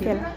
केला.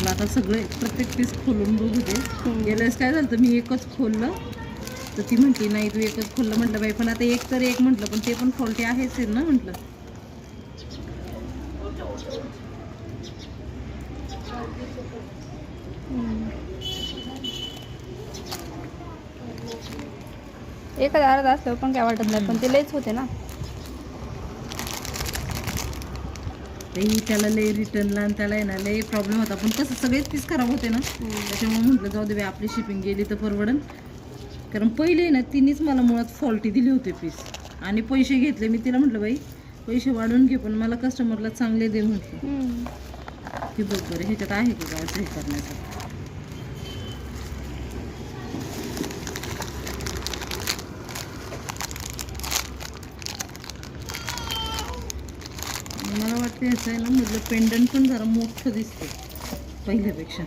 आता सगळे प्रत्येक पीस खोलून बघू दे. गेल्यास काय झालं, मी एकच खोललं तर ती म्हटली नाही तू एकच खोललं. म्हटलं बाई पण आता एक तर एक म्हटलं, पण ते पण फॉल्टी आहेच ना म्हटलं. एकच अर्धा असल्यावर पण काय वाटत नाही, पण ते लयच होते ना. त्याला लय रिटर्नला आणि त्याला आहे ना लय प्रॉब्लेम होता. पण कसं सगळेच पीस खराब होते ना, त्याच्यामुळे म्हटलं जाऊ दे बाई, आपली शिपिंग गेली तर परवडन. कारण पहिले ना तिनेच मला मुळात फॉल्टी दिले होते पीस आणि पैसे घेतले. मी तिला म्हटलं बाई पैसे वाढवून घे, पण मला कस्टमरला चांगले दे म्हटलं. की बघ बरं ह्याच्यात आहे का काय असं हे करण्याचं. मला वाटतं ह्याचं आहे ना, म्हटलं पेंडंट पण जरा मोठं दिसतं पहिल्यापेक्षा.